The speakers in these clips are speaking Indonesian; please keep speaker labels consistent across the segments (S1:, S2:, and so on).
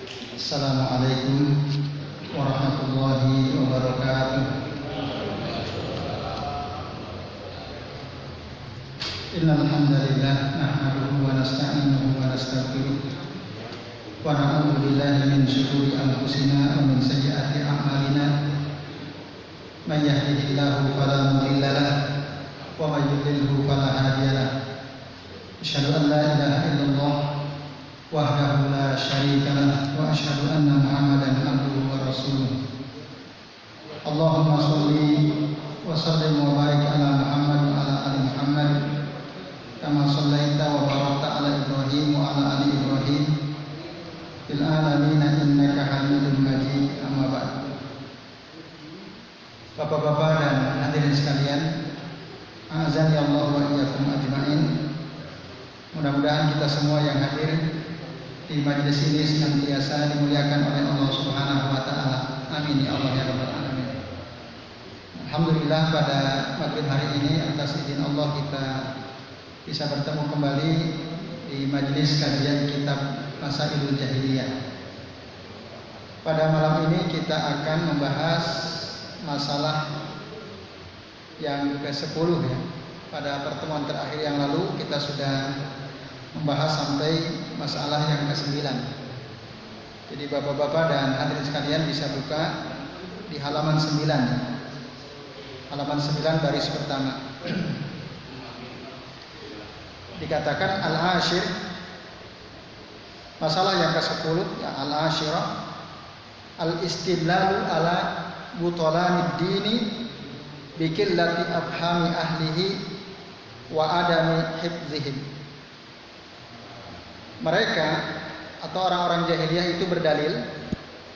S1: Assalamualaikum warahmatullahi wabarakatuh. Innal hamdalillah nahmaduhu wa nasta'inuhu wa nastaghfiruh wa na'udzu billahi min shururi anfusina wa min sayyiati a'malina. May yahdihillahu fala mudilla lahu wa may yudlilhu fala hadiya lahu. Asyhadu an la ilaha illallah wahdahu la syarika lah wa asyhadu anna Muhammadan abduhu wa rasuluh. Allahumma shalli wa sallim wa barik ala Muhammad wa ala ali Muhammad kama shallaita wa barakta ala Ibrahim wa ala ali Ibrahim fil alamin innaka Hamidum Majid. Amma ba'd. Bapak-bapak dan hadirin sekalian, azani Allah wa iyyakum ajmain. Mudah-mudahan kita semua yang hadir di majelis ini senantiasa dimuliakan oleh Allah Subhanahu wa taala. Amin ya Allah ya rabbal alamin. Alhamdulillah pada maghrib hari ini atas izin Allah kita bisa bertemu kembali di majelis kajian kitab Masailul Jahiliyah. Pada malam ini kita akan membahas masalah yang ke-10 ya. Pada pertemuan terakhir yang lalu kita sudah membahas sampai masalah yang ke-9. Jadi bapak-bapak dan hadirin sekalian bisa buka di halaman 9. Halaman 9 baris pertama. Dikatakan al-ashir, masalah yang ke-10 ya, al-ashirah al-istidlalu ala butolanid dini bikillati afhami ahlihi wa adami hifzihim. Mereka atau orang-orang jahiliyah itu berdalil,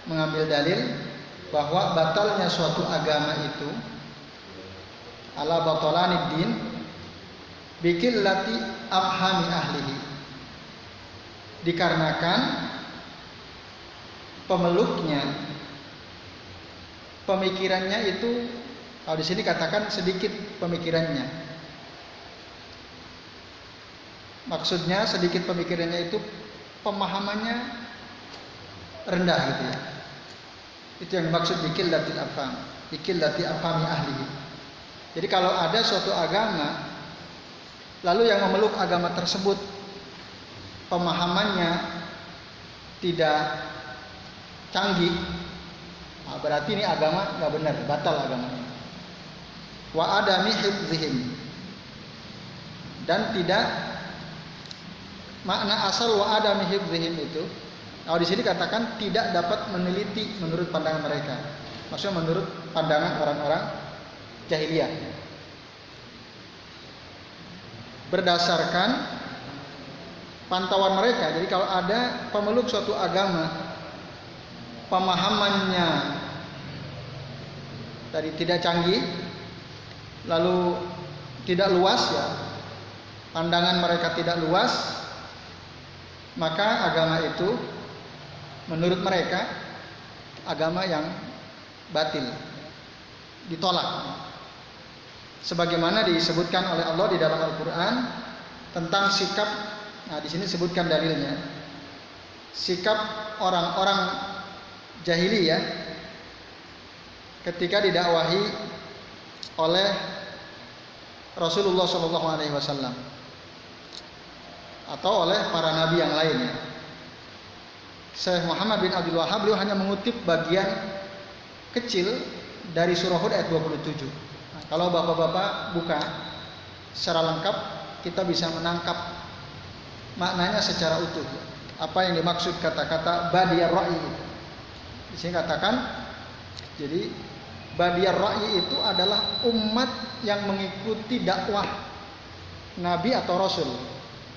S1: mengambil dalil bahwa batalnya suatu agama itu ala batalanid din bikillati afhami ahlihi, dikarenakan pemeluknya pemikirannya itu, kalau di sini katakan sedikit pemikirannya. Maksudnya sedikit pemikirannya itu pemahamannya rendah gitu ya. Itu yang dimaksud bikillati afham, bikillati afhami ahlihi. Jadi kalau ada suatu agama lalu yang memeluk agama tersebut pemahamannya tidak canggih, nah, berarti ini agama nggak benar, batal agamanya. Wa adami hifzihim, dan tidak, makna asal wa adami hifzihim itu, kalau di sini katakan tidak dapat meneliti menurut pandangan mereka. Maksudnya menurut pandangan orang-orang jahiliyah. Berdasarkan pantauan mereka. Jadi kalau ada pemeluk suatu agama pemahamannya tadi tidak canggih, lalu tidak luas ya, pandangan mereka tidak luas, maka agama itu menurut mereka agama yang batil, ditolak. Sebagaimana disebutkan oleh Allah di dalam Al-Quran tentang sikap, nah di sini sebutkan dalilnya, sikap orang-orang jahiliyah ketika didakwahi oleh Rasulullah SAW atau oleh para nabi yang lainnya. Syekh Muhammad bin Abdul Wahhab beliau hanya mengutip bagian kecil dari surah Hud ayat 27. Nah, kalau bapak-bapak buka secara lengkap, kita bisa menangkap maknanya secara utuh. Apa yang dimaksud kata-kata badiyar ra'yi itu? Di sini katakan, jadi badiyar ra'yi itu adalah umat yang mengikuti dakwah nabi atau rasul.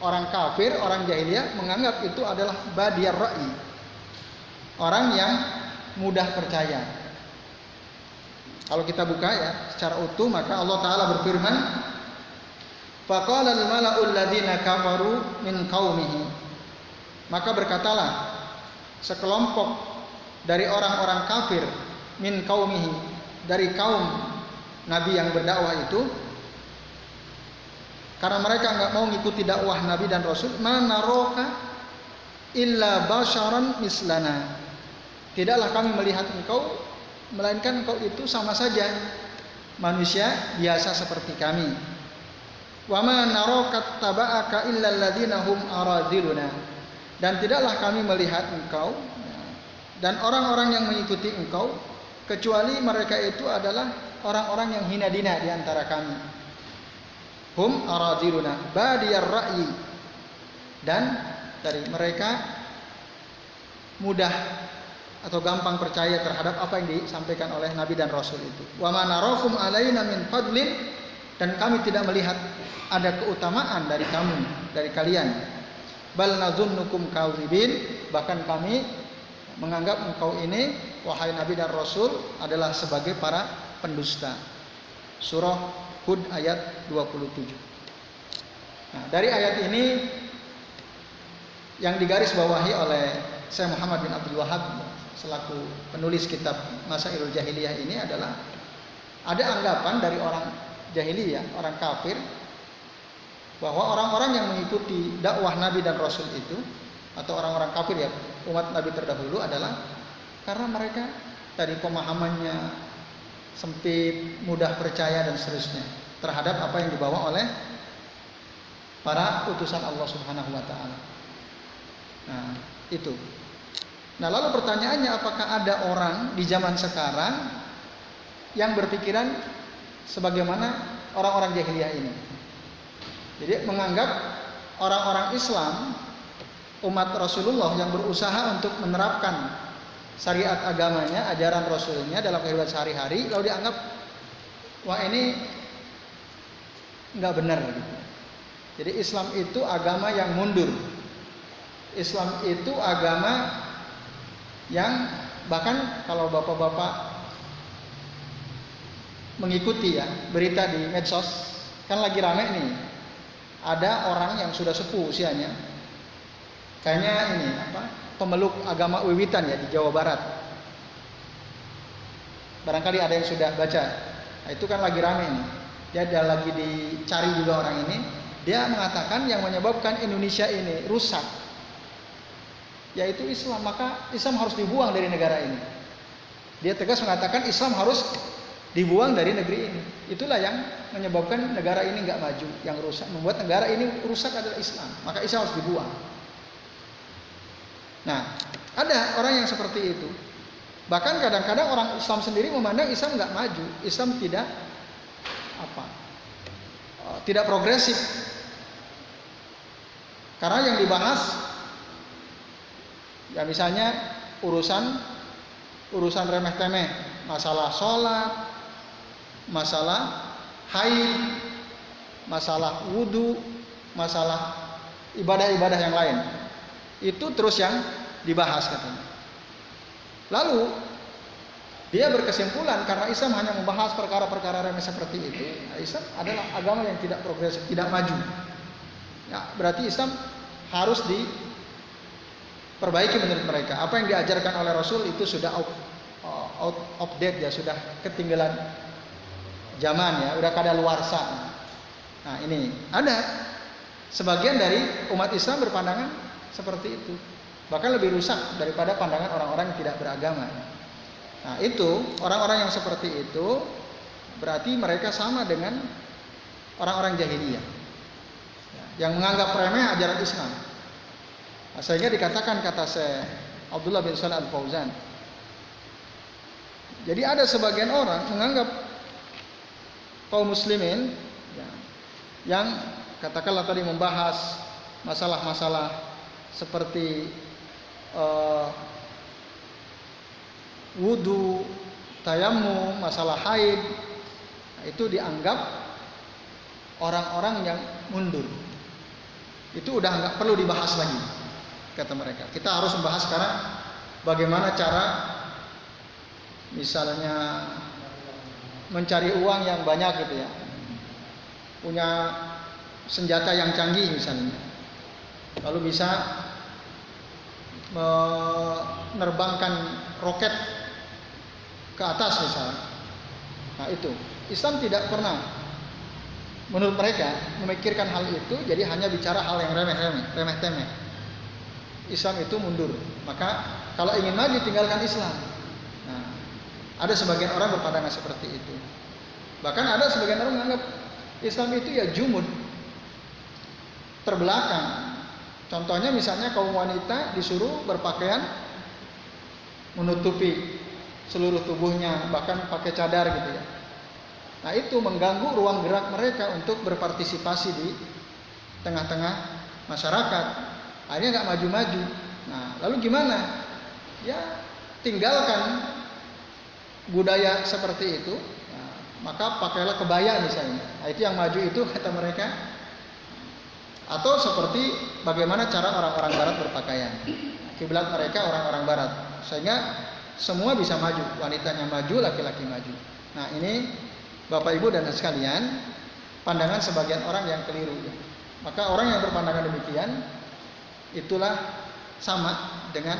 S1: Orang kafir, orang jahiliyah menganggap itu adalah badiyar ra'yi, orang yang mudah percaya. Kalau kita buka ya secara utuh, maka Allah Ta'ala berfirman, faqala al-mala'ul ladzina kafaru min qaumihi, maka berkatalah sekelompok dari orang-orang kafir min qaumihi, dari kaum nabi yang berdakwah itu, karena mereka nggak mau ngikuti dakwah nabi dan rasul, mana roka illa basyaran mislana. Tidaklah kami melihat engkau melainkan engkau itu sama saja manusia biasa seperti kami. Wa ma naraka taba'aka illa alladziina hum aradiluna. Dan tidaklah kami melihat engkau dan orang-orang yang mengikuti engkau kecuali mereka itu adalah orang-orang yang hina dina di antara kami. Hum aradiluna badiyar ra'yi. Dan dari mereka mudah atau gampang percaya terhadap apa yang disampaikan oleh Nabi dan Rasul itu. Wa ma narakum alaina min fadlin, dan kami tidak melihat ada keutamaan dari kamu, dari kalian. Bal nadzunnukum kadzibin, bahkan kami menganggap engkau ini wahai Nabi dan Rasul adalah sebagai para pendusta. Surah Hud ayat 27. Nah, dari ayat ini yang digarisbawahi oleh Syekh Muhammad bin Abdul Wahhab selaku penulis kitab Masailul Jahiliyah ini adalah ada anggapan dari orang jahiliyah, orang kafir, bahwa orang-orang yang mengikuti dakwah Nabi dan Rasul itu atau orang-orang kafir ya, umat Nabi terdahulu adalah karena mereka tadi pemahamannya sempit, mudah percaya dan seterusnya terhadap apa yang dibawa oleh para utusan Allah Subhanahu wa taala. Nah, itu. Nah, lalu pertanyaannya, apakah ada orang di zaman sekarang yang berpikiran sebagaimana orang-orang jahiliyah ini? Jadi menganggap orang-orang Islam, umat Rasulullah yang berusaha untuk menerapkan syariat agamanya, ajaran Rasulnya dalam kehidupan sehari-hari, lalu dianggap wah ini nggak benar gitu. Jadi Islam itu agama yang mundur. Islam itu agama yang bahkan kalau bapak-bapak mengikuti ya berita di medsos, kan lagi rame nih, ada orang yang sudah sepuh usianya, kayaknya ini pemeluk agama Wiwitan ya di Jawa Barat, barangkali ada yang sudah baca. Nah, itu kan lagi rame nih, dia ada lagi dicari juga orang ini. Dia mengatakan yang menyebabkan Indonesia ini rusak yaitu Islam, maka Islam harus dibuang dari negara ini. Dia tegas mengatakan Islam harus dibuang dari negeri ini. Itulah yang menyebabkan negara ini nggak maju, yang rusak, membuat negara ini rusak adalah Islam. Maka Islam harus dibuang. Nah, ada orang yang seperti itu. Bahkan kadang-kadang orang Islam sendiri memandang Islam nggak maju, Islam tidak progresif. Karena yang dibahas ya misalnya urusan remeh-temeh, masalah sholat, masalah haid, masalah wudhu, masalah ibadah-ibadah yang lain. Itu terus yang dibahas katanya. Lalu dia berkesimpulan karena Islam hanya membahas perkara-perkara remeh seperti itu, Islam adalah agama yang tidak progresif, tidak maju. Ya, berarti Islam harus diperbaiki menurut mereka. Apa yang diajarkan oleh Rasul itu sudah out of date ya, sudah ketinggalan zaman ya, udah kadaluarsa. Nah, ini ada sebagian dari umat Islam berpandangan seperti itu. Bahkan lebih rusak daripada pandangan orang-orang yang tidak beragama. Nah, itu orang-orang yang seperti itu berarti mereka sama dengan orang-orang jahiliyah yang menganggap remeh ajaran Islam. Nah, sehingga dikatakan kata Syekh Abdullah bin Shalih Al-Fauzan. Jadi ada sebagian orang menganggap kaum muslimin yang katakanlah tadi membahas masalah-masalah seperti wudu, tayamum, masalah haid, nah, itu dianggap orang-orang yang mundur. Itu udah nggak perlu dibahas lagi, kata mereka. Kita harus membahas sekarang bagaimana cara misalnya mencari uang yang banyak gitu ya, punya senjata yang canggih misalnya, lalu bisa menerbangkan roket ke atas misalnya. Nah, itu Islam tidak pernah menurut mereka memikirkan hal itu, jadi hanya bicara hal yang remeh-temeh. Islam itu mundur. Maka kalau ingin maju tinggalkan Islam. Nah, ada sebagian orang berpandangan seperti itu. Bahkan ada sebagian orang menganggap Islam itu ya jumud, terbelakang. Contohnya misalnya kaum wanita disuruh berpakaian menutupi seluruh tubuhnya, bahkan pakai cadar gitu ya. Nah, itu mengganggu ruang gerak mereka untuk berpartisipasi di tengah-tengah masyarakat. Akhirnya nggak maju-maju. Nah, lalu gimana? Ya, tinggalkan budaya seperti itu. Nah, maka pakailah kebaya misalnya. Nah, itu yang maju itu kata mereka. Atau seperti bagaimana cara orang-orang barat berpakaian. Kiblat mereka orang-orang barat. Sehingga semua bisa maju. Wanitanya maju, laki-laki maju. Nah, ini Bapak Ibu dan sekalian, pandangan sebagian orang yang keliru. Maka orang yang berpandangan demikian itulah sama dengan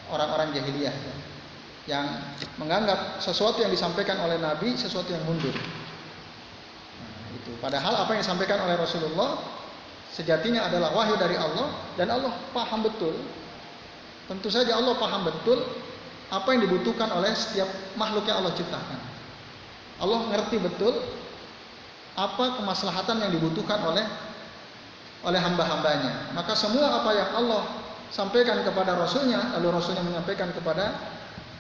S1: orang-orang jahiliyah yang menganggap sesuatu yang disampaikan oleh Nabi sesuatu yang mundur. Nah, itu. Padahal apa yang disampaikan oleh Rasulullah sejatinya adalah wahyu dari Allah dan Allah paham betul. Tentu saja Allah paham betul apa yang dibutuhkan oleh setiap makhluk yang Allah ciptakan. Allah ngerti betul apa kemaslahatan yang dibutuhkan oleh hamba-hambanya. Maka semua apa yang Allah sampaikan kepada Rasulnya, lalu Rasulnya menyampaikan kepada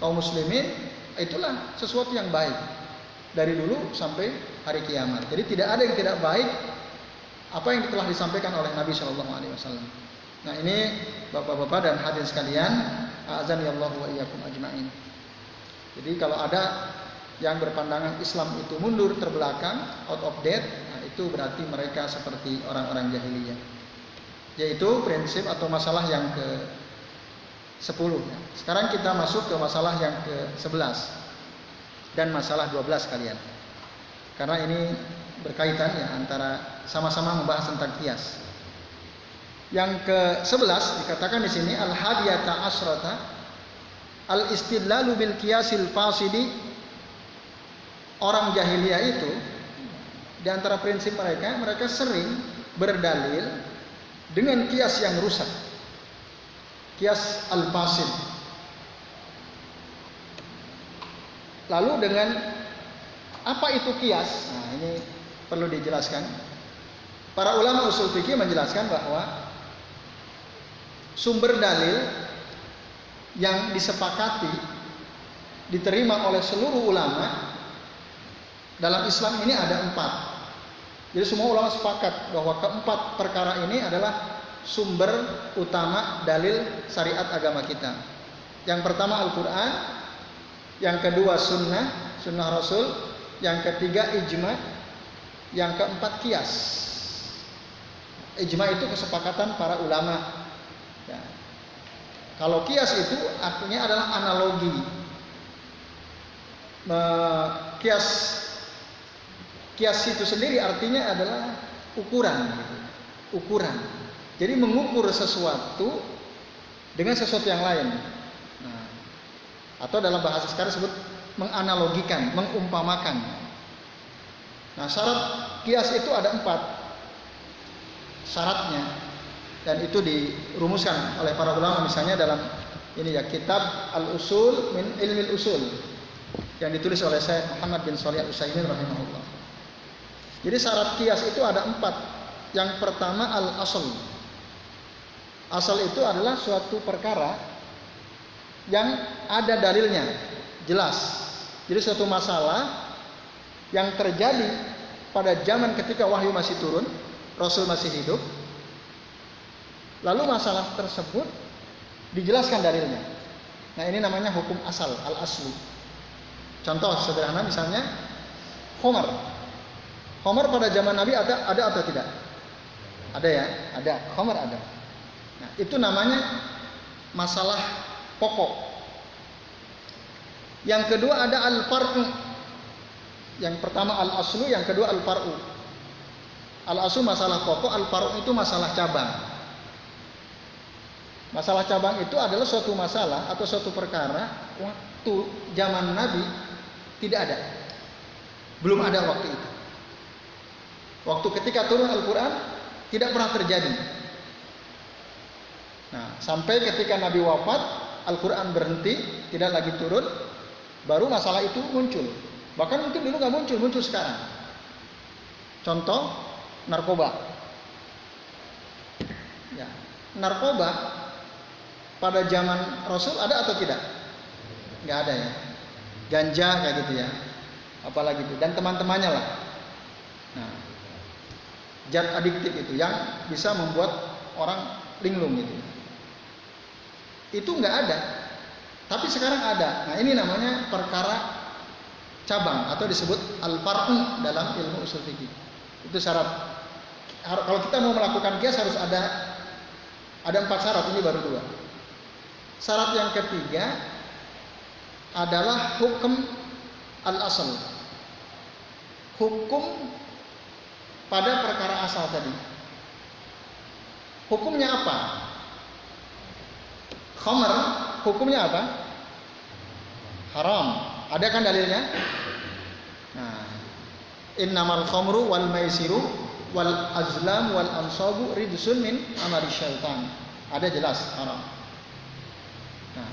S1: kaum muslimin, itulah sesuatu yang baik dari dulu sampai hari kiamat. Jadi tidak ada yang tidak baik apa yang telah disampaikan oleh Nabi Shallallahu Alaihi Wasallam. Nah, ini bapak-bapak dan hadirin sekalian, a'azanillahu wa iyyakum ajma'in. Jadi kalau ada yang berpandangan Islam itu mundur, terbelakang, out of date, nah itu berarti mereka seperti orang-orang jahiliyah. Yaitu prinsip atau masalah yang ke-10. Sekarang kita masuk ke masalah yang ke-11 dan masalah 12 kalian. Karena ini berkaitan ya antara sama-sama membahas tentang qiyas. Yang ke-11 dikatakan di sini al-hadiyata asrata al-istidlalu bil qiyasil fasidi. Orang jahiliyah itu di antara prinsip mereka sering berdalil dengan qiyas yang rusak. Qiyas al-fasid. Lalu dengan apa itu qiyas? Nah, ini perlu dijelaskan. Para ulama usul fikih menjelaskan bahwa sumber dalil yang disepakati diterima oleh seluruh ulama dalam Islam ini ada 4. Jadi semua ulama sepakat bahwa keempat perkara ini adalah sumber utama dalil syariat agama kita. Yang pertama Al-Quran, yang kedua sunnah Rasul, yang ketiga ijma, yang keempat qiyas. Ijma itu kesepakatan para ulama. Ya. Kalau qiyas itu artinya adalah analogi. Qiyas itu sendiri artinya adalah ukuran, ukuran. Jadi mengukur sesuatu dengan sesuatu yang lain. Nah, atau dalam bahasa sekarang disebut menganalogikan, mengumpamakan. Nah, syarat qiyas itu ada 4 syaratnya, dan itu dirumuskan oleh para ulama misalnya dalam ini ya kitab Al-Usul min Ilmil Usul yang ditulis oleh Syekh Muhammad bin Shalih Al-Utsaimin rahimahullah. Jadi syarat qiyas itu ada 4. Yang pertama al-asl. Asal itu adalah suatu perkara yang ada dalilnya, jelas. Jadi suatu masalah yang terjadi pada zaman ketika wahyu masih turun, Rasul masih hidup. Lalu masalah tersebut dijelaskan dalilnya. Nah, ini namanya hukum asal, al-aslu. Contoh sederhana misalnya khamar. Khamar pada zaman Nabi ada atau tidak? Ada ya, ada. Khamar ada. Nah, itu namanya masalah pokok. Yang kedua ada al-far'u. Yang pertama al-aslu, yang kedua al-far'u. Al-aslu masalah pokok, al-far'u itu masalah cabang. Masalah cabang itu adalah suatu masalah atau suatu perkara waktu zaman Nabi tidak ada. Belum ada waktu itu. Waktu ketika turun Al-Quran tidak pernah terjadi. Nah, sampai ketika Nabi wafat, Al-Quran berhenti, tidak lagi turun, baru masalah itu muncul. Bahkan mungkin dulu nggak muncul, muncul sekarang. Contoh, narkoba. Ya, narkoba pada zaman Rasul ada atau tidak? Nggak ada ya. Ganja kayak gitu ya. Apalagi itu, dan teman-temannya lah. Nah, zat adiktif itu yang bisa membuat orang linglung gitu. Itu nggak ada, tapi sekarang ada. Nah, ini namanya perkara cabang atau disebut al-far'u dalam ilmu usul fikih. Itu syarat. Kalau kita mau melakukan kias harus ada 4 syarat, ini baru 2. Syarat yang ketiga adalah hukum al-asal. Hukum pada perkara asal tadi. Hukumnya apa? Khamr, hukumnya apa? Haram. Ada kan dalilnya? Nah, innamal khamru wal maisiru wal azlam wal ansabu ridsun min amali syaitan. Ada jelas haram. Nah,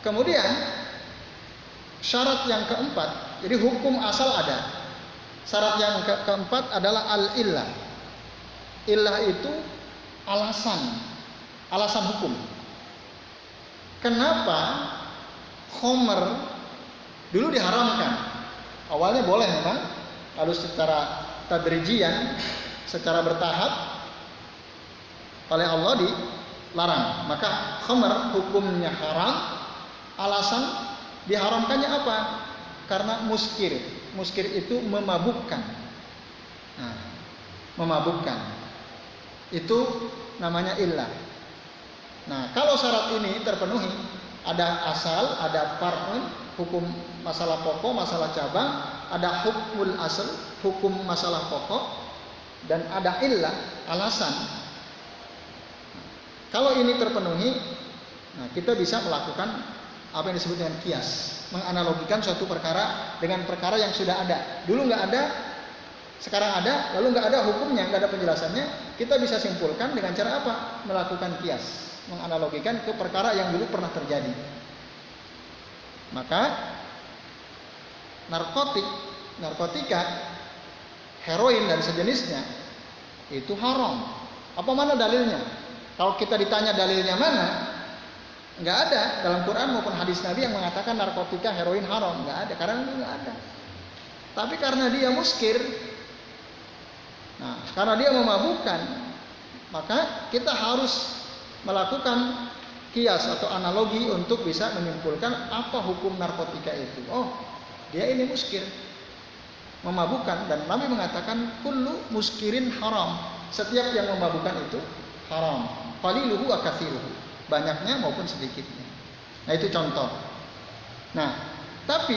S1: kemudian syarat yang keempat, jadi hukum asal ada. Syarat yang keempat adalah al-illah. Illah itu alasan hukum. Kenapa khamr dulu diharamkan? Awalnya boleh memang, lalu secara tadrijian, secara bertahap oleh Allah dilarang. Maka khamr hukumnya haram. Alasan diharamkannya apa? Karena muskir. Muskir itu memabukkan. Nah, memabukkan. Itu namanya illah. Nah, kalau syarat ini terpenuhi, ada asal, ada far'un, hukum masalah pokok, masalah cabang, ada hukmul asal, hukum masalah pokok, dan ada illah, alasan. Kalau ini terpenuhi, nah kita bisa melakukan apa yang disebut dengan kias, menganalogikan suatu perkara dengan perkara yang sudah ada. Dulu nggak ada, sekarang ada, lalu nggak ada hukumnya, nggak ada penjelasannya. Kita bisa simpulkan dengan cara apa? Melakukan kias, menganalogikan ke perkara yang dulu pernah terjadi. Maka narkotika, heroin dan sejenisnya itu haram. Apa mana dalilnya? Kalau kita ditanya dalilnya mana, nggak ada dalam Quran maupun hadis Nabi yang mengatakan narkotika, heroin haram. Nggak ada, karena nggak ada. Tapi karena dia muskir, nah karena dia memabukkan, maka kita harus melakukan kias atau analogi untuk bisa menyimpulkan apa hukum narkotika itu. Oh, dia ini muskir, memabukkan, dan Nabi mengatakan kullu muskirin haram. Setiap yang memabukkan itu haram. Qaliluhu wa katsiruhu, banyaknya maupun sedikitnya. Nah, itu contoh. Nah, tapi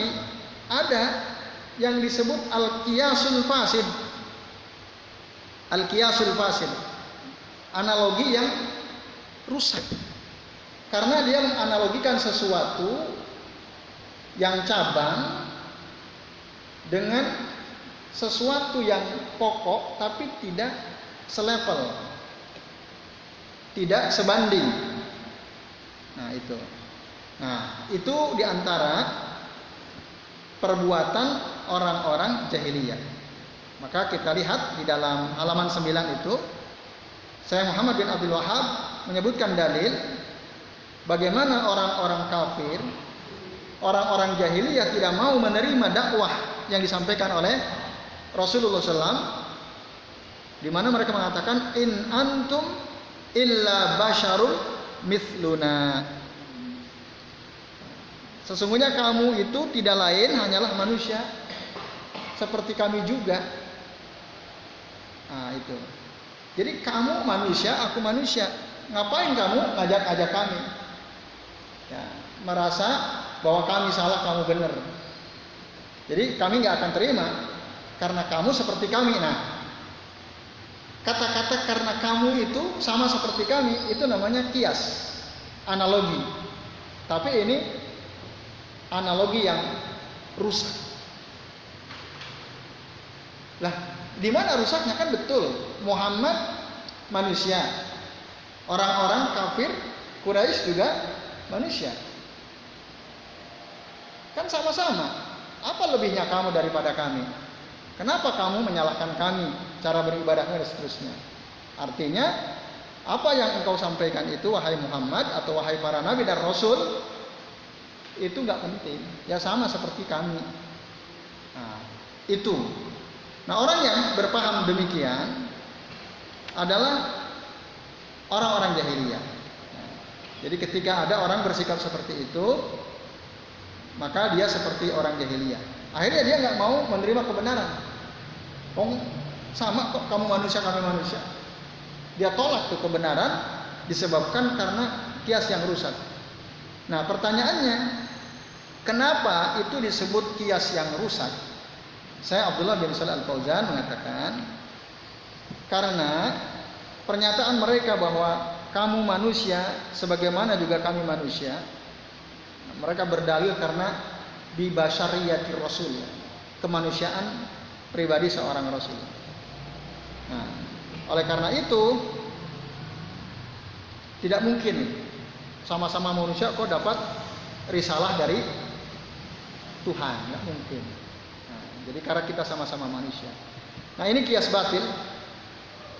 S1: ada yang disebut al-qiyasul fasid. Al-qiyasul fasid, analogi yang rusak. Karena dia menganalogikan sesuatu yang cabang dengan sesuatu yang pokok tapi tidak selevel, tidak sebanding. Nah, itu diantara perbuatan orang-orang jahiliyah. Maka kita lihat di dalam halaman 9 itu, Syekh Muhammad bin Abdul Wahhab menyebutkan dalil bagaimana orang-orang kafir, orang-orang jahiliyah tidak mau menerima dakwah yang disampaikan oleh Rasulullah SAW, di mana mereka mengatakan in antum illa basyarun mithluna. Sesungguhnya kamu itu tidak lain hanyalah manusia seperti kami juga. Nah, itu. Jadi kamu manusia, aku manusia. Ngapain kamu ngajak-ngajak kami? Ya, merasa bahwa kami salah, kamu benar. Jadi kami nggak akan terima karena kamu seperti kami. Nah, kata-kata karena kamu itu sama seperti kami itu namanya kias, analogi. Tapi ini analogi yang rusak. Lah, di mana rusaknya? Kan betul, Muhammad manusia, Orang-orang kafir Quraisy juga manusia. Kan sama-sama. Apa lebihnya kamu daripada kami? Kenapa kamu menyalahkan kami cara beribadahnya dan seterusnya? Artinya apa yang engkau sampaikan itu wahai Muhammad atau wahai para nabi dan rasul itu nggak penting. Ya sama seperti kami. Nah, itu. Nah, orang yang berpaham demikian adalah orang-orang jahiliyah. Jadi ketika ada orang bersikap seperti itu, maka dia seperti orang jahiliyah. Akhirnya dia nggak mau menerima kebenaran. Sama kok, kamu manusia, kami manusia. Dia tolak tuh kebenaran disebabkan karena kias yang rusak. Nah, pertanyaannya, kenapa itu disebut kias yang rusak? Saya Abdullah bin Shalih Al-Fauzan mengatakan, karena pernyataan mereka bahwa kamu manusia sebagaimana juga kami manusia, mereka berdalil karena bi basyariyati rasul, kemanusiaan pribadi seorang rasul. Nah, oleh karena itu tidak mungkin sama-sama manusia kok dapat risalah dari Tuhan, nggak mungkin. Nah, jadi karena kita sama-sama manusia. Nah, ini kias batil.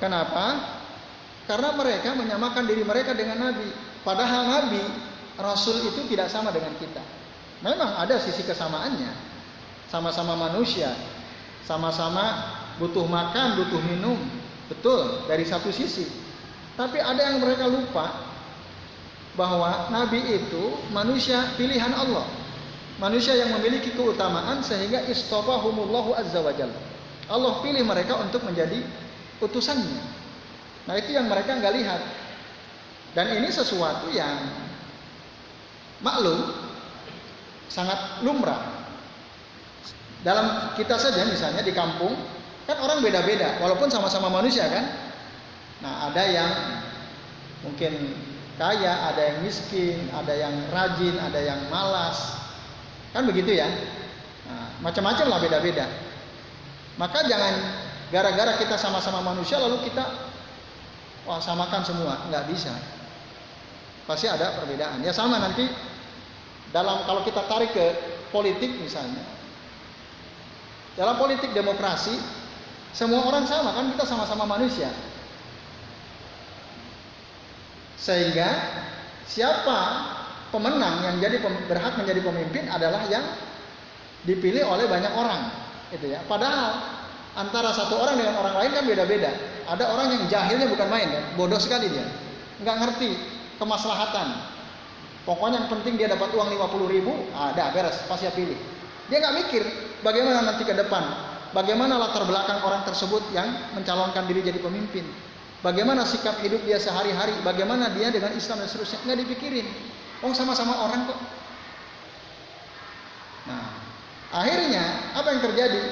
S1: Kenapa? Karena mereka menyamakan diri mereka dengan Nabi. Padahal Nabi, Rasul itu tidak sama dengan kita. Memang ada sisi kesamaannya. Sama-sama manusia. Sama-sama butuh makan, butuh minum. Betul, dari satu sisi. Tapi ada yang mereka lupa bahwa Nabi itu manusia pilihan Allah. Manusia yang memiliki keutamaan sehingga istafahumullahu azza wa jalla. Allah pilih mereka untuk menjadi utusannya. Nah, itu yang mereka nggak lihat. Dan ini sesuatu yang maklum, sangat lumrah. Dalam kita saja misalnya di kampung, kan orang beda-beda, walaupun sama-sama manusia kan. Nah, ada yang mungkin kaya, ada yang miskin, ada yang rajin, ada yang malas. Kan begitu ya. Nah, macam-macam lah beda-beda. Maka jangan gara-gara kita sama-sama manusia lalu kita samakan semua, nggak bisa. Pasti ada perbedaan. Ya sama nanti kalau kita tarik ke politik misalnya. Dalam politik demokrasi semua orang sama kan, kita sama-sama manusia. Sehingga siapa pemenang yang berhak menjadi pemimpin adalah yang dipilih oleh banyak orang, gitu ya. Padahal antara satu orang dengan orang lain kan beda-beda. Ada orang yang jahilnya bukan main kan, bodoh sekali dia, nggak ngerti kemaslahatan. Pokoknya yang penting dia dapat uang 50.000, ada beres, pasti dia pilih. Dia nggak mikir bagaimana nanti ke depan, bagaimana latar belakang orang tersebut yang mencalonkan diri jadi pemimpin, bagaimana sikap hidup dia sehari-hari, bagaimana dia dengan Islam dan seterusnya, nggak dipikirin. Sama-sama orang kok. Nah, akhirnya apa yang terjadi?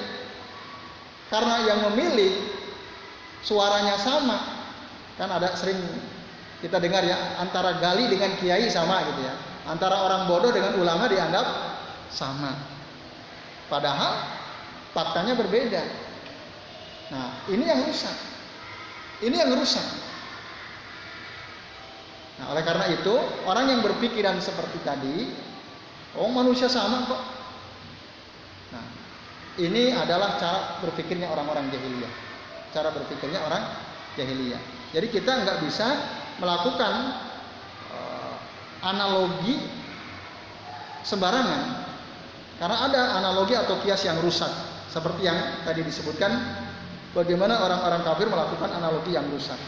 S1: Karena yang memilih suaranya sama, kan ada sering kita dengar ya, antara gali dengan kiai sama gitu ya, antara orang bodoh dengan ulama dianggap sama, padahal faktanya berbeda. Nah, ini yang rusak, Nah, oleh karena itu orang yang berpikiran seperti tadi, manusia sama kok. Nah, ini adalah cara berpikirnya orang-orang jahiliyah. Jadi kita nggak bisa melakukan analogi sembarangan, karena ada analogi atau kias yang rusak, seperti yang tadi disebutkan, bagaimana orang-orang kafir melakukan analogi yang rusak.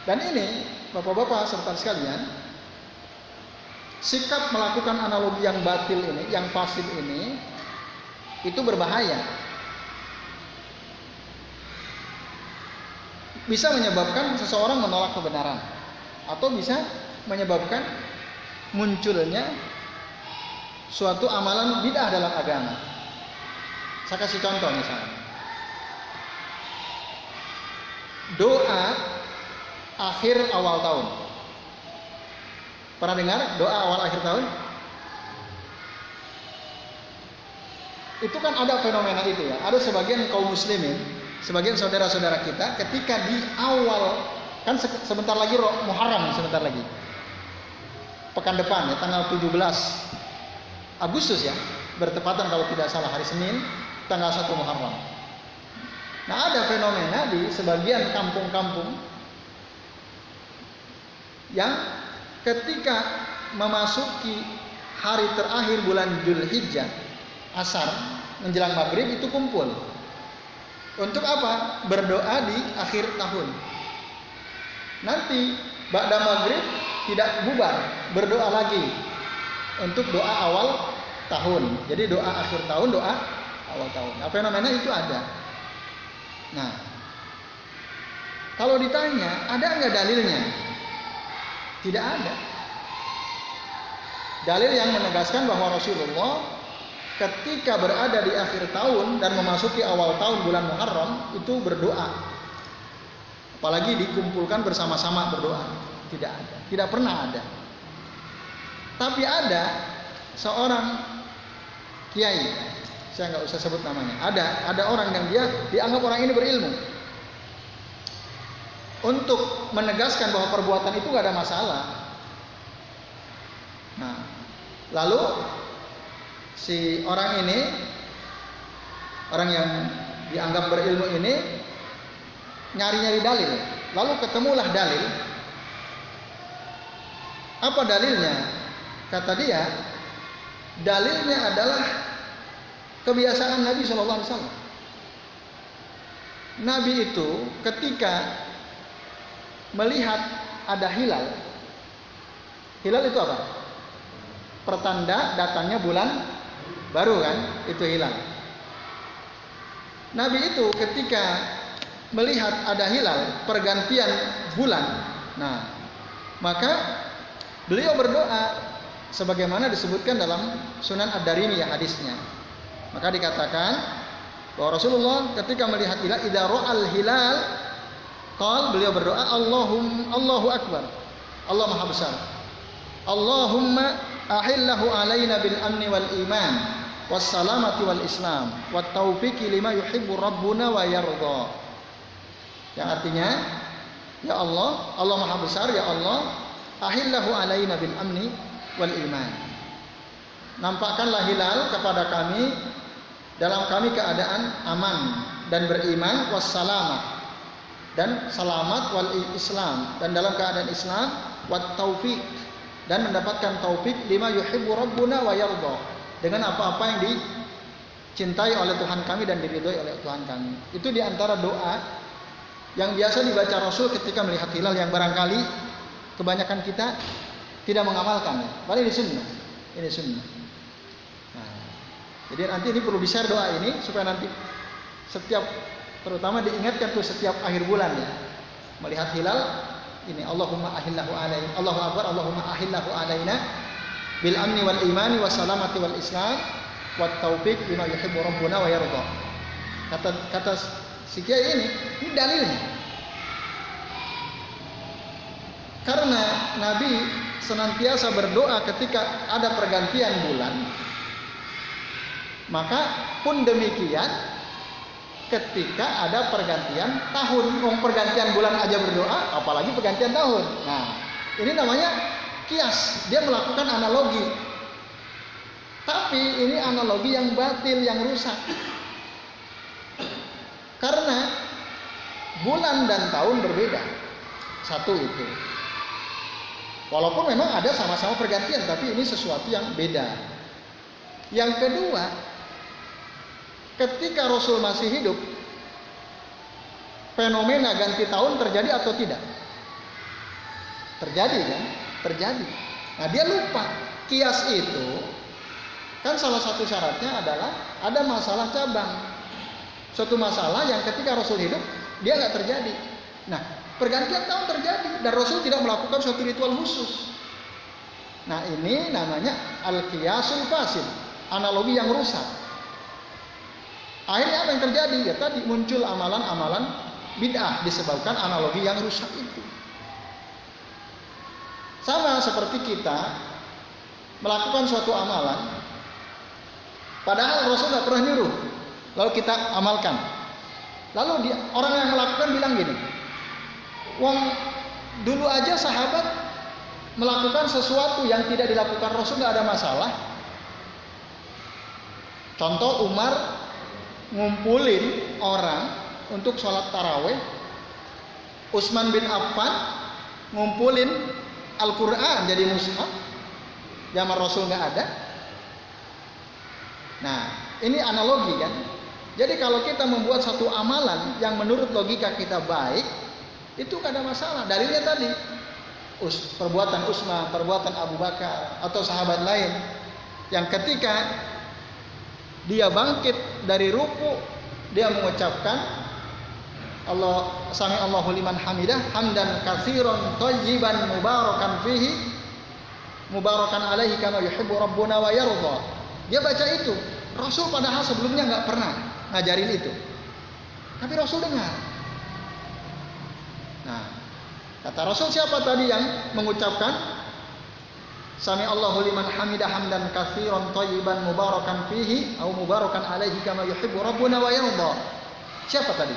S1: Dan ini, bapak-bapak serta sekalian, sikap melakukan analogi yang batil ini, yang fasid ini, itu berbahaya. Bisa menyebabkan seseorang menolak kebenaran, atau bisa menyebabkan munculnya suatu amalan bid'ah dalam agama. Saya kasih contoh misalnya, doa akhir awal tahun. Pernah dengar doa awal akhir tahun? Itu kan ada fenomena itu ya. Ada sebagian kaum muslimin, sebagian saudara-saudara kita, ketika di awal kan sebentar lagi Muharram, sebentar lagi. Pekan depan ya, tanggal 17 Agustus ya, bertepatan kalau tidak salah hari Senin, tanggal 1 Muharram. Nah, ada fenomena di sebagian kampung-kampung yang ketika memasuki hari terakhir bulan Dzulhijjah, asar menjelang maghrib itu kumpul. Untuk apa? Berdoa di akhir tahun. Nanti ba'da maghrib tidak bubar, berdoa lagi untuk doa awal tahun. Jadi doa akhir tahun, doa awal tahun. Nah, fenomena itu ada. Nah, kalau ditanya ada nggak dalilnya? Tidak ada. Dalil yang menegaskan bahwa Rasulullah ketika berada di akhir tahun dan memasuki awal tahun bulan Muharram itu berdoa. Apalagi dikumpulkan bersama-sama berdoa. Tidak ada. Tidak pernah ada. Tapi ada seorang kiai, saya nggak usah sebut namanya. Ada orang yang dia dianggap orang ini berilmu. Untuk menegaskan bahwa perbuatan itu nggak ada masalah. Nah, lalu si orang ini, orang yang dianggap berilmu ini nyari-nyari dalil. Lalu ketemulah dalil. Apa dalilnya? Kata dia, dalilnya adalah kebiasaan Nabi SAW. Nabi itu ketika melihat ada hilal. Hilal itu apa? Pertanda datangnya bulan baru kan? Itu hilal. Nabi itu ketika melihat ada hilal, pergantian bulan. Nah, maka beliau berdoa sebagaimana disebutkan dalam Sunan Ad-Darimi ya hadisnya. Maka dikatakan bahwa Rasulullah ketika melihat hilal, idza ra'al hilal, beliau berdoa Allahu Akbar. Allah Maha Besar. Allahumma ahillahu alaina bil amni wal iman was salamati wal islam wat taufiqi lima yuhibbu rabbuna wa yarda. Yang artinya, ya Allah, Allah Maha Besar, ya Allah, ahillahu alaina bil amni wal iman. Nampakkanlah hilal kepada kami dalam kami keadaan aman dan beriman, wassalamat dan selamat, wal islam dan dalam keadaan Islam, wat taufiq dan mendapatkan taufik lima yuhibbu rabbuna wa yarda, dengan apa-apa yang dicintai oleh Tuhan kami dan diridhoi oleh Tuhan kami. Itu diantara doa yang biasa dibaca Rasul ketika melihat hilal, yang barangkali kebanyakan kita tidak mengamalkannya. Padahal ini sunnah. Ini sunnah. Nah, jadi nanti ini perlu di-share doa ini supaya nanti setiap, terutama diingatkan tuh setiap akhir bulan ya, melihat hilal ini, Allahumma ahillahu alaina, Allahu akbar, Allahumma ahillahu alaina bil amni wal imani was salamati wal islam wat taufiq lima yuhibbu rabbuna wa yarda. Kata si kiai ini dalilnya. Karena Nabi senantiasa berdoa ketika ada pergantian bulan, maka pun demikian ketika ada pergantian tahun. Pergantian bulan aja berdoa, apalagi pergantian tahun. Nah, ini namanya kias. Dia melakukan analogi. Tapi ini analogi yang batil, yang rusak. Karena bulan dan tahun berbeda. Satu itu. Walaupun memang ada sama-sama pergantian, tapi ini sesuatu yang beda. Yang kedua, ketika Rasul masih hidup, fenomena ganti tahun terjadi atau tidak? Terjadi kan? Terjadi. Nah, dia lupa. Kias itu kan salah satu syaratnya adalah ada masalah cabang. Suatu masalah yang ketika Rasul hidup dia nggak terjadi. Nah, pergantian tahun terjadi dan Rasul tidak melakukan suatu ritual khusus. Nah, ini namanya al-qiyasul fasid, analogi yang rusak. Akhirnya apa yang terjadi? Ya tadi muncul amalan-amalan bid'ah disebabkan analogi yang rusak itu. Sama seperti kita melakukan suatu amalan, padahal Rasul nggak pernah nyuruh, lalu kita amalkan. Lalu orang yang melakukan bilang gini, wong Dulu aja sahabat melakukan sesuatu yang tidak dilakukan Rasul nggak ada masalah. Contoh Umar ngumpulin orang untuk sholat taraweh. Utsman bin Affan ngumpulin Al-Quran jadi mushaf. Zaman Rasul nggak ada. Nah, ini analogi kan. Jadi kalau kita membuat satu amalan yang menurut logika kita baik, itu gak ada masalah. Dalilnya tadi, perbuatan Utsman, perbuatan Abu Bakar atau sahabat lain yang ketika dia bangkit dari ruku, dia mengucapkan Allah sami Allahu liman hamidah hamdan katsiran thayyiban mubarakan fihi mubarakan alaihi kama yuhibbu rabbuna wa yarda. Dia baca itu. Rasul padahal sebelumnya nggak pernah ngajarin itu, tapi Rasul dengar. Nah, kata Rasul siapa tadi yang mengucapkan sami Allahu liman hamidah hamdan katsiran thayyiban mubarakan fihi atau mubarakan alaihi kama yuhibbu rabbuna wa yarda? Siapa tadi?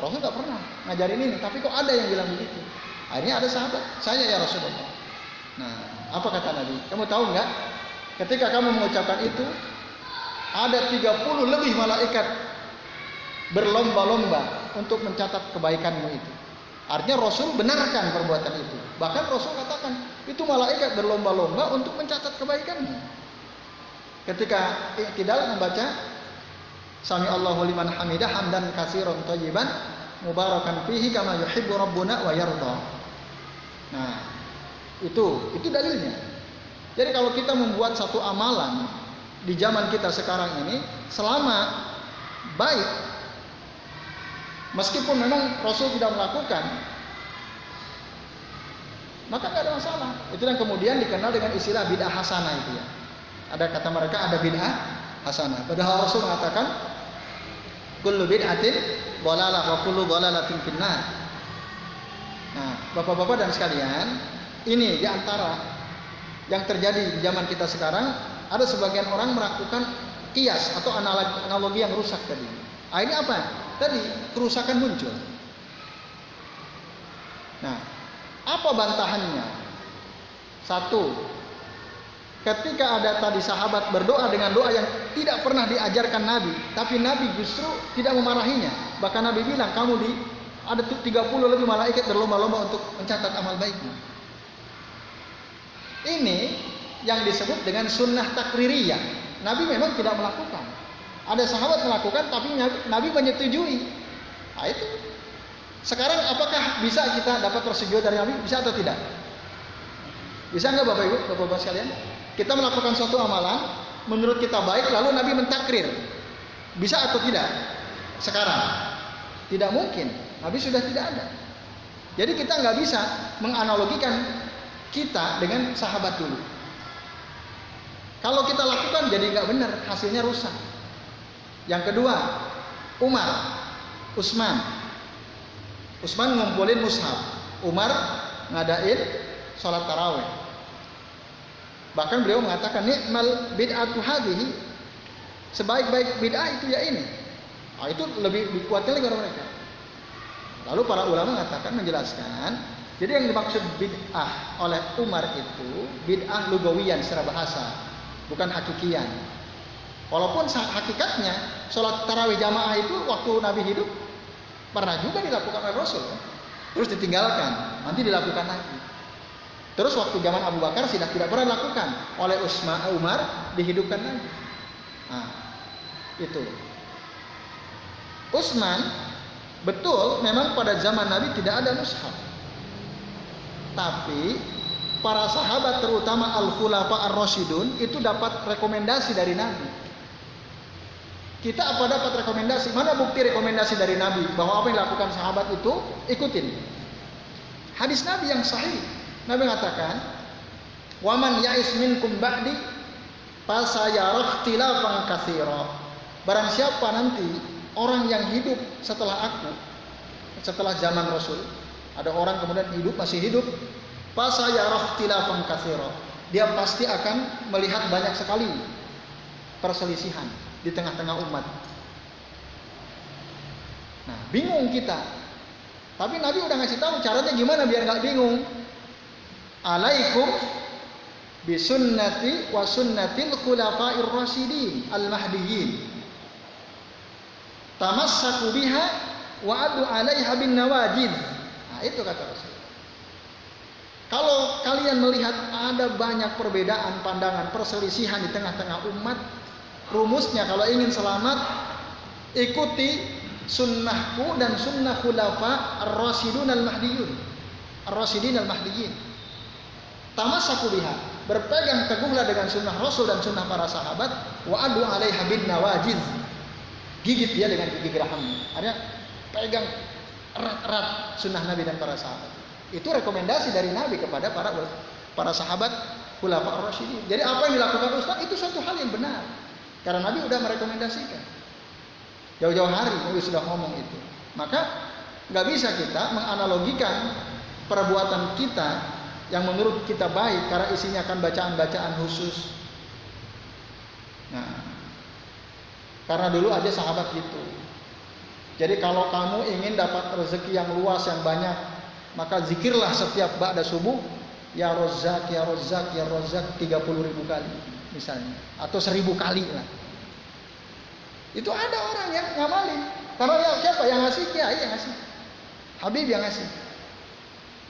S1: Rasul nggak pernah ngajarin ini, tapi kok ada yang bilang begitu. Akhirnya ada sahabat, saya ya Rasulullah. Nah, apa kata Nabi? Kamu tahu nggak? Ketika kamu mengucapkan itu, ada 30 lebih malaikat berlomba-lomba untuk mencatat kebaikanmu itu. Artinya Rasul benarkan perbuatan itu. Bahkan Rasul katakan, itu malaikat berlomba-lomba untuk mencatat kebaikanmu. Ketika i'tidal membaca sami Allahu liman hamidah hamdan katsiran thayyiban mubarakan fihi kama yuhibbu rabbuna wa yarda. Nah, itu dalilnya. Jadi kalau kita membuat satu amalan di zaman kita sekarang ini, selama baik, meskipun memang Rasul tidak melakukan, maka nggak ada masalah. Itu yang kemudian dikenal dengan istilah bid'ah hasanah itu ya. Ada kata mereka ada bid'ah hasanah. Padahal Rasul mengatakan kullu bid'atin dhalalah wa kullu dhalalatin finnar. Nah, Bapak-bapak dan sekalian, ini di antara yang terjadi di zaman kita sekarang, ada sebagian orang melakukan kias atau analogi yang rusak tadi. Nah, ini apa? Tadi kerusakan muncul. Nah, apa bantahannya? Satu, ketika ada tadi sahabat berdoa dengan doa yang tidak pernah diajarkan Nabi, tapi Nabi justru tidak memarahinya. Bahkan Nabi bilang, ada 30 lebih malaikat berlomba-lomba untuk mencatat amal baikmu. Ini yang disebut dengan sunnah takririyah. Nabi memang tidak melakukan. Ada sahabat melakukan, tapi Nabi menyetujui. Nah, itu. Sekarang apakah bisa kita dapat persetujuan dari Nabi? Bisa atau tidak? Bisa nggak Bapak Ibu, Bapak-bapak sekalian? Kita melakukan suatu amalan, menurut kita baik, lalu Nabi mentakrir. Bisa atau tidak? Sekarang tidak mungkin. Nabi sudah tidak ada. Jadi kita nggak bisa menganalogikan kita dengan sahabat dulu. Kalau kita lakukan jadi nggak benar, hasilnya rusak. Yang kedua, Utsman ngumpulin mushaf. Umar ngadain sholat taraweh. Bahkan beliau mengatakan ni'mal bid'atu hadhihi, sebaik-baik bid'ah itu ya ini. Nah, itu lebih dikuatkan lagi orang mereka. Lalu para ulama menjelaskan, jadi yang dimaksud bid'ah oleh Umar itu bid'ah lugawiyan secara bahasa, bukan hakikian. Walaupun hakikatnya sholat tarawih jamaah itu waktu Nabi hidup pernah juga dilakukan oleh Rasul, terus ditinggalkan, nanti dilakukan lagi. Terus waktu zaman Abu Bakar tidak pernah dilakukan oleh Umar, dihidupkan lagi. Nah, itu. Utsman betul memang pada zaman Nabi tidak ada mushaf. Tapi para sahabat terutama al-khulafa ar-rasyidun itu dapat rekomendasi dari Nabi. Kita apa dapat rekomendasi? Mana bukti rekomendasi dari Nabi bahwa apa yang dilakukan sahabat itu ikutin? Hadis Nabi yang sahih. Nabi mengatakan, "Wa man ya'is minkum ba'di fasayara ikhtilafan katsira." Barang siapa nanti orang yang hidup setelah aku, setelah zaman Rasul, ada orang kemudian hidup, masih hidup, fasayara ikhtilafan katsira. Dia pasti akan melihat banyak sekali perselisihan di tengah-tengah umat. Nah, bingung kita. Tapi Nabi udah ngasih tahu caranya gimana biar nggak bingung. Alaikum bisunnati wa sunnatil khulafa'ir rasyidin al-mahdiyyin. Tamassaku biha wa adu 'alaiha bin nawajid. Nah, itu kata Rasul. Kalau kalian melihat ada banyak perbedaan pandangan, perselisihan di tengah-tengah umat, rumusnya kalau ingin selamat, ikuti sunnahku dan sunnah khulafa ar-rasyidun al-mahdiyun. Ar-rasyidin al-mahdiyyin. Tamassaku biha, berpegang teguhlah dengan sunnah Rasul dan sunnah para sahabat, wa adu 'alaiha bin nawajid. Gigit dia dengan gigi geraham. Artinya pegang erat-erat sunnah Nabi dan para sahabat. Itu rekomendasi dari Nabi kepada para sahabat khulafa ar-rasyidin. Jadi apa yang dilakukan Ustaz itu suatu hal yang benar. Karena Nabi sudah merekomendasikan. Jauh-jauh hari Nabi sudah ngomong itu. Maka nggak bisa kita menganalogikan perbuatan kita yang menurut kita baik karena isinya akan bacaan-bacaan khusus. Nah, karena dulu ada sahabat gitu. Jadi kalau kamu ingin dapat rezeki yang luas yang banyak, maka zikirlah setiap ba'da subuh, ya Razzaq, ya Razzaq, ya Razzaq 30.000 kali misalnya, atau 1.000 kali lah. Itu ada orang yang ngamalin. Karena siapa yang ngasih? Kiai yang ngasih, Habib yang ngasih.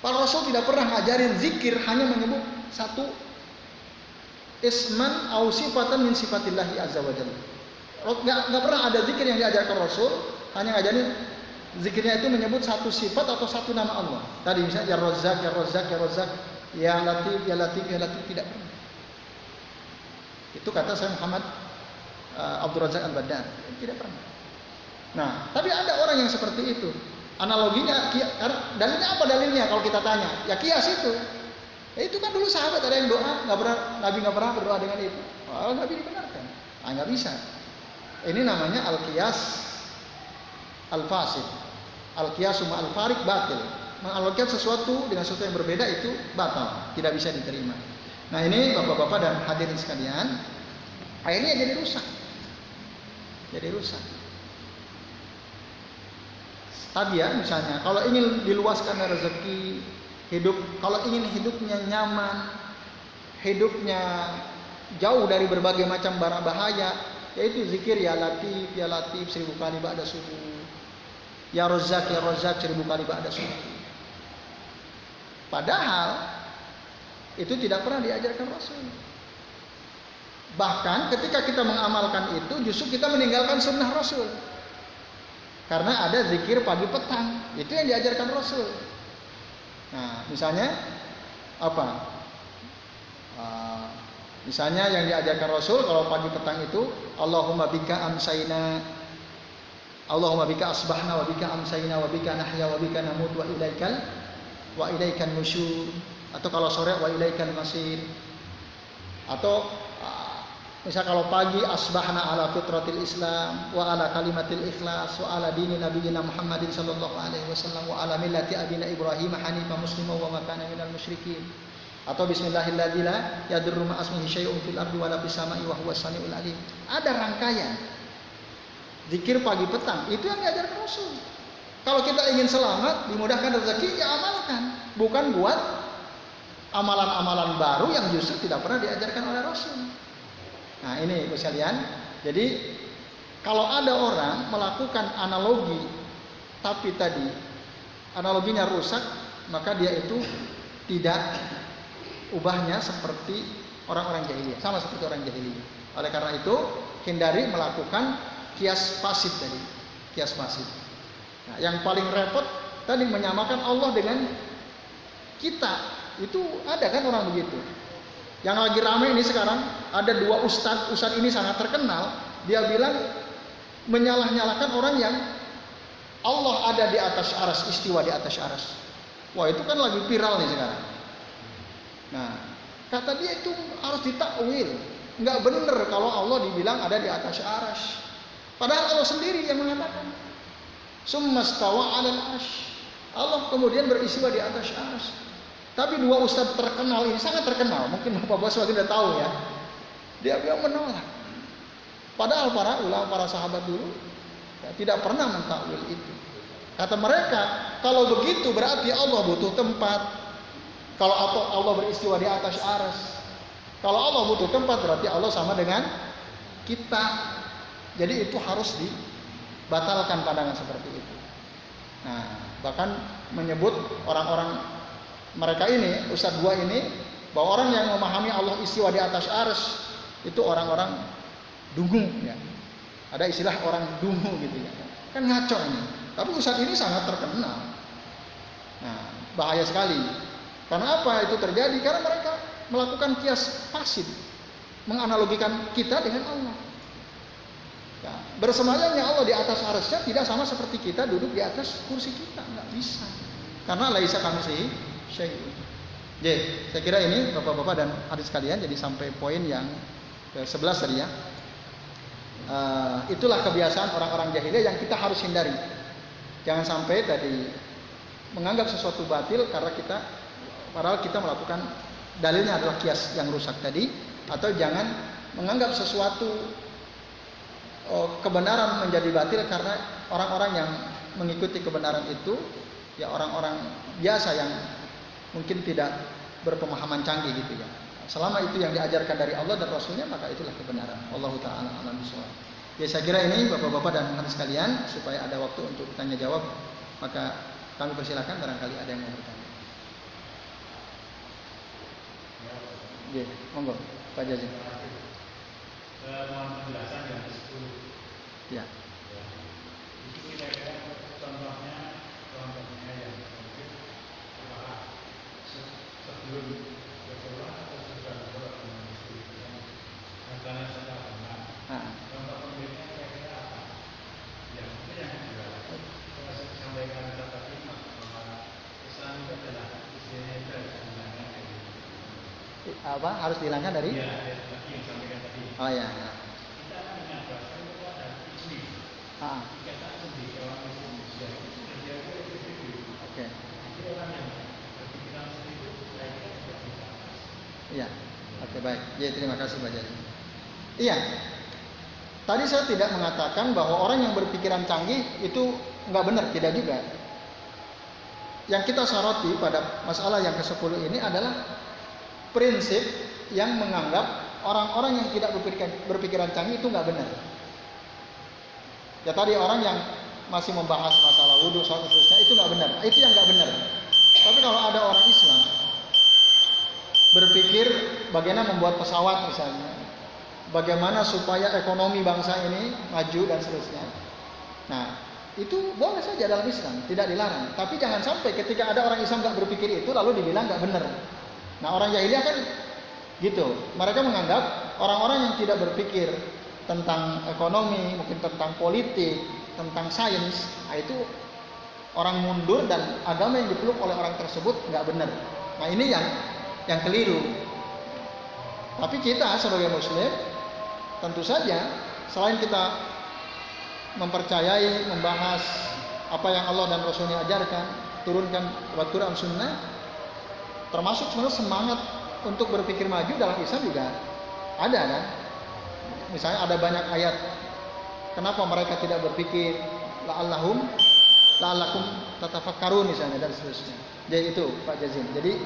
S1: Para Rasul tidak pernah ngajarin zikir, hanya menyebut satu isman au sifatan min sifatillahi azza wa jalla. Nggak pernah ada zikir yang diajarkan Rasul, hanya ngajarin zikirnya itu menyebut satu sifat atau satu nama Allah. Tadi misalnya ya Razzaq, ya Razzaq, ya Razzaq, ya Latif, ya Latif, ya Latif, tidak pernah. Itu kata saya Muhammad Abdul Razak Al-Badar, tidak pernah. Nah, tapi ada orang yang seperti itu. Analoginya, dalilnya apa dalilnya kalau kita tanya? Ya kias itu. Ya itu kan dulu sahabat ada yang doa, Nabi nggak pernah berdoa dengan itu. Oh, Nabi dibenarkan. Nggak bisa. Ini namanya al-qiyas al-fasid. Al-qiyasu ma'al farik batil. Menganalogikan sesuatu dengan sesuatu yang berbeda itu batal, tidak bisa diterima. Nah, ini Bapak-bapak dan hadirin sekalian, akhirnya jadi rusak. Jadi rusak. Tadi ya misalnya, kalau ingin diluaskan rezeki hidup, kalau ingin hidupnya nyaman, hidupnya jauh dari berbagai macam bara bahaya, yaitu zikir ya Latif 1.000 kali ba'da subuh. Ya Razzaq 1.000 kali ba'da subuh. Padahal itu tidak pernah diajarkan Rasul. Bahkan ketika kita mengamalkan itu, justru kita meninggalkan sunnah Rasul. Karena ada zikir pagi petang, itu yang diajarkan Rasul. Nah, misalnya apa? Misalnya yang diajarkan Rasul kalau pagi petang itu, Allahumma bika amsayna, Allahumma bika asbahna wa bika amsayna wa bika nahya wa bika namut wa ilaikan nusyur. Atau kalau sore wa ilaikal masir. Atau misal kalau pagi asbahna ala fitratil Islam wa ala kalimatil ikhlas wa ala dini nabiyina Muhammadin sallallahu alaihi wasallam wa ala millati abina Ibrahim hanifan musliman wa ma kana minal musyrikin. Atau bismillahilladzi la yadurru ma asmihi syai'un fil ardi wa la fis sama'i wa huwas samiul alim. Ada rangkaian zikir pagi petang, itu yang diajarkan Rasul. Kalau kita ingin selamat, dimudahkan rezeki, ya amalkan. Bukan buat amalan-amalan baru yang justru tidak pernah diajarkan oleh Rasul. Nah, ini Ibu sekalian. Jadi kalau ada orang melakukan analogi tapi tadi analoginya rusak, maka dia itu tidak ubahnya seperti orang-orang jahiliyah, sama seperti orang jahiliyah. Oleh karena itu, hindari melakukan kias fasid tadi, kias fasid. Nah, yang paling repot tadi menyamakan Allah dengan kita. Itu ada kan orang begitu. Yang lagi ramai ini sekarang ada dua ustadz ini sangat terkenal. Dia bilang menyalah-nyalahkan orang yang Allah ada di atas aras, istiwa di atas aras. Wah, itu kan lagi viral nih sekarang. Nah, kata dia itu harus ditakwil. Nggak benar kalau Allah dibilang ada di atas aras. Padahal Allah sendiri yang mengatakan summastawa 'alal 'arsy. Allah kemudian beristiwa di atas aras. Tapi dua ustadz terkenal ini, sangat terkenal, mungkin Bapak-bapak sebagian sudah tahu ya. Dia menolak. Padahal para ulama, para sahabat dulu ya, tidak pernah mentakwil itu. Kata mereka, kalau begitu berarti Allah butuh tempat. Kalau Allah beristiwa di atas arsy. Kalau Allah butuh tempat berarti Allah sama dengan kita. Jadi itu harus dibatalkan pandangan seperti itu. Nah, bahkan menyebut orang-orang mereka ini, Ustadz dua ini, bahwa orang yang memahami Allah istiwa di atas arsy itu orang-orang dungu ya. Ada istilah orang dungu gitu ya. Kan ngaco ini. Tapi Ustadz ini sangat terkenal. Nah, bahaya sekali. Karena apa itu terjadi? Karena mereka melakukan kias fasid, menganalogikan kita dengan Allah. Ya, bersemayamnya Allah di atas arsy tidak sama seperti kita duduk di atas kursi kita, nggak bisa. Karena laisa kamitslihi syai'un. Jadi, saya kira ini Bapak-bapak dan adik sekalian, jadi sampai poin yang ke-11 tadi ya. Itulah kebiasaan orang-orang jahiliyah yang kita harus hindari. Jangan sampai tadi menganggap sesuatu batil karena padahal kita melakukan dalilnya adalah kias yang rusak tadi, atau jangan menganggap sesuatu kebenaran menjadi batil karena orang-orang yang mengikuti kebenaran itu ya orang-orang biasa yang mungkin tidak berpemahaman canggih gitu ya. Selama itu yang diajarkan dari Allah dan Rasulnya, maka itulah kebenaran. Wallahu ta'ala a'lam bishawab. Ya, saya kira ini Bapak-bapak dan adik sekalian, supaya ada waktu untuk tanya jawab, maka kami persilakan barangkali ada yang mau bertanya. Ya, monggo Pak Jazim.
S2: Mohon penjelasan yang ke-10.
S1: Ya.
S2: Itu kira-kira contohnya yang mungkin apakah sebelum berdoa atau sudah berdoa dengan Islam karena secara benar. Contoh konkretnya kira-kira apa? Ya, mungkin yang kedua, saya sampaikan tadi bahwa Islam itu adalah istilahnya itu harus dihilangkan dari
S1: apa? Harus dihilangkan dari?
S2: Ya, tadi yang sampaikan tadi.
S1: Oh ya.
S2: Kita akan mengajarkan itu ada ijmi. Kita sendiri orang Muslim itu dia itu.
S1: Oke.
S2: Itu orang yang berpikiran seperti itu baiknya seperti apa?
S1: Iya. Oke, baik. Ya, terima kasih Pak Jadi. Iya. Tadi saya tidak mengatakan bahwa orang yang berpikiran canggih itu nggak benar, tidak juga. Yang kita soroti pada masalah yang ke-10 ini adalah prinsip yang menganggap orang-orang yang tidak berpikiran canggih itu nggak benar. Ya tadi orang yang masih membahas masalah wudhu, sholat, seterusnya itu nggak benar. Itu yang nggak benar. Tapi kalau ada orang Islam berpikir bagaimana membuat pesawat misalnya, bagaimana supaya ekonomi bangsa ini maju dan seterusnya. Nah, itu boleh saja dalam Islam, tidak dilarang. Tapi jangan sampai ketika ada orang Islam nggak berpikir itu lalu dibilang nggak benar. Nah, orang jahiliyah kan gitu. Mereka menganggap orang-orang yang tidak berpikir tentang ekonomi, mungkin tentang politik, tentang sains, nah itu orang mundur dan agama yang dipeluk oleh orang tersebut nggak benar. Nah, ini yang keliru. Tapi kita sebagai Muslim tentu saja selain kita mempercayai, membahas apa yang Allah dan Rasulnya ajarkan, turunkan lewat Quran Sunnah, termasuk sebenarnya semangat untuk berpikir maju dalam Islam juga ada kan. Misalnya ada banyak ayat kenapa mereka tidak berpikir la'allakum tatafakkarun misalnya dan seterusnya. Jadi itu Pak Jazim. Jadi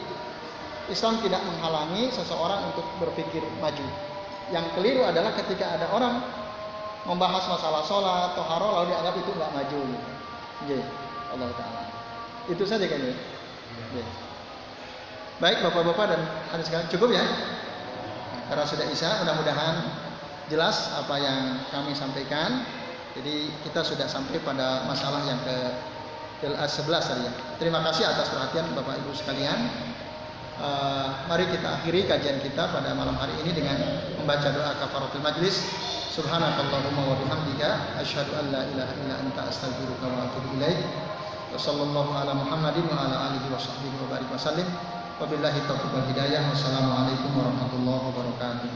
S1: Islam tidak menghalangi seseorang untuk berpikir maju. Yang keliru adalah ketika ada orang membahas masalah sholat, toharoh lalu dianggap itu nggak maju. Jadi Allah Taala. Itu saja kayaknya. Baik Bapak-bapak dan adik sekalian, cukup ya. Karena sudah isya, mudah-mudahan jelas apa yang kami sampaikan. Jadi kita sudah sampai pada masalah yang ke-11 tadi ya. Terima kasih atas perhatian Bapak Ibu sekalian. Mari kita akhiri kajian kita pada malam hari ini dengan membaca doa kafaratul majlis. Subhanakallahumma wa bihamdika asyhadu an la ilaha illa anta astaghfiruka wa atubu ilaik. Wa sallallahu ala Muhammadin wa ala alihi wa sahbihi wa barik wa sallim. Wabillahi taufiq wal hidayah. Wassalamualaikum warahmatullahi wabarakatuh.